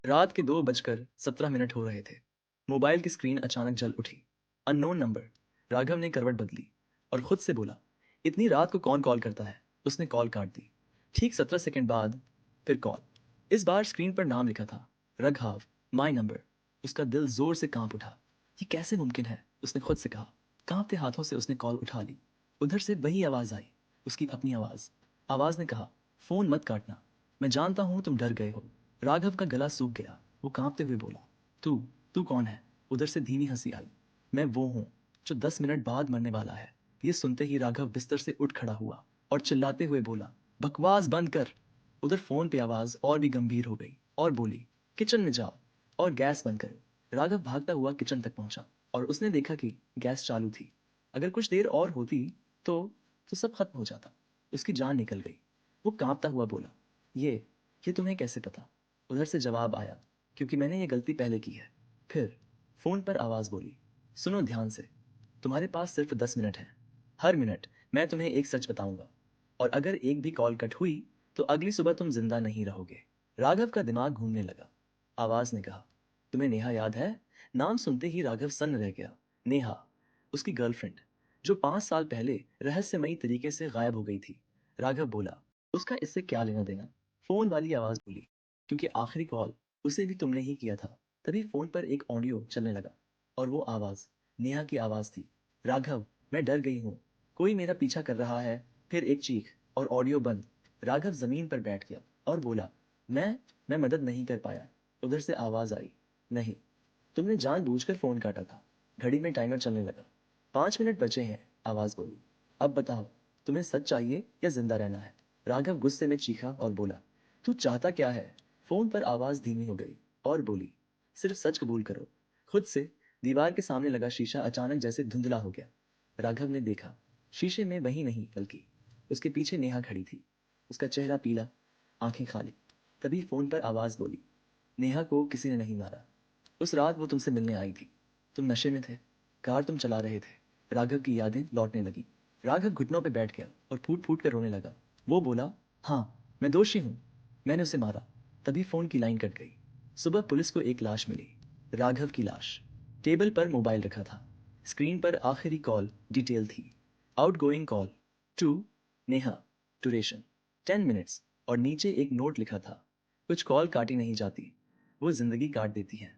रात के 2:17 हो रहे थे। मोबाइल की स्क्रीन अचानक जल उठी। Unknown number. राघव ने करवट बदली और खुद से बोला, इतनी रात को कौन कॉल करता है? उसने कॉल काट दी। ठीक 17 सेकंड बाद फिर कॉल। इस बार स्क्रीन पर नाम लिखा था, रघाव, माई नंबर। उसका दिल जोर से कांप उठा। ये कैसे मुमकिन है? उसने खुद से कहा। कांपते हाथों से उसने कॉल उठा ली। उधर से वही आवाज आई, उसकी अपनी आवाज। आवाज ने कहा, फोन मत काटना, मैं जानता हूं तुम डर गए हो। राघव का गला सूख गया। वो कांपते हुए बोला, तू तू कौन है? उधर से धीमी हंसी आई। मैं वो हूं जो 10 मिनट बाद मरने वाला है। ये सुनते ही राघव बिस्तर से उठ खड़ा हुआ और चिल्लाते हुए बोला, बकवास बंद कर। उधर फोन पे आवाज और भी गंभीर हो गई और बोली, किचन में जाओ और गैस बंद करो। राघव भागता हुआ किचन तक पहुंचा और उसने देखा कि गैस चालू थी। अगर कुछ देर और होती तो तो सब खत्म हो जाता। उसकी जान निकल गई। वो कांपता हुआ बोला, ये तुम्हें कैसे पता? उधर से जवाब आया, क्योंकि मैंने ये गलती पहले की है। फिर फोन पर आवाज बोली, सुनो ध्यान से, तुम्हारे पास सिर्फ 10 मिनट है। हर मिनट मैं तुम्हें एक सच बताऊंगा, और अगर एक भी कॉल कट हुई तो अगली सुबह तुम जिंदा नहीं रहोगे। राघव का दिमाग घूमने लगा। आवाज ने कहा, तुम्हें नेहा याद है? नाम सुनते ही राघव सन्न रह गया। नेहा, उसकी गर्लफ्रेंड, जो 5 साल पहले रहस्यमयी तरीके से गायब हो गई थी। राघव बोला, उसका इससे क्या लेना देना? फोन वाली आवाज बोली, क्योंकि आखिरी कॉल उसे भी तुमने ही किया था। तभी फोन पर एक ऑडियो चलने लगा और वो आवाज नेहा की आवाज थी। राघव, मैं डर गई हूँ, कोई मेरा पीछा कर रहा है। फिर एक चीख और ऑडियो बंद। राघव जमीन पर बैठ गया और बोला, मैं मदद नहीं कर पाया। उधर से आवाज आई, नहीं, तुमने जानबूझकर फोन काटा था। घड़ी में टाइमर चलने लगा। 5 मिनट बचे हैं। आवाज बोली, अब बताओ, तुम्हें सच चाहिए या जिंदा रहना है? राघव गुस्से में चीखा और बोला, तू चाहता क्या है? फोन पर आवाज धीमी हो गई और बोली, सिर्फ सच कबूल करो। खुद से दीवार के सामने लगा शीशा अचानक जैसे धुंधला हो गया। राघव ने देखा, शीशे में वही नहीं बल्कि उसके पीछे नेहा खड़ी थी। उसका चेहरा पीला, आंखें खाली। तभी फोन पर आवाज बोली, नेहा को किसी ने नहीं मारा। उस रात वो तुमसे मिलने आई थी। तुम नशे में थे, कार तुम चला रहे थे। राघव की यादें लौटने लगी। राघव घुटनों पर बैठ गया और फूट फूट कर रोने लगा। वो बोला, हाँ, मैं दोषी हूँ, मैंने उसे मारा। तभी फोन की लाइन कट गई। सुबह पुलिस को एक लाश मिली, राघव की लाश। टेबल पर मोबाइल रखा था। स्क्रीन पर आखिरी कॉल डिटेल थी, outgoing call to Neha, duration 10 minutes, और नीचे एक नोट लिखा था, कुछ कॉल काटी नहीं जाती, वो जिंदगी काट देती है।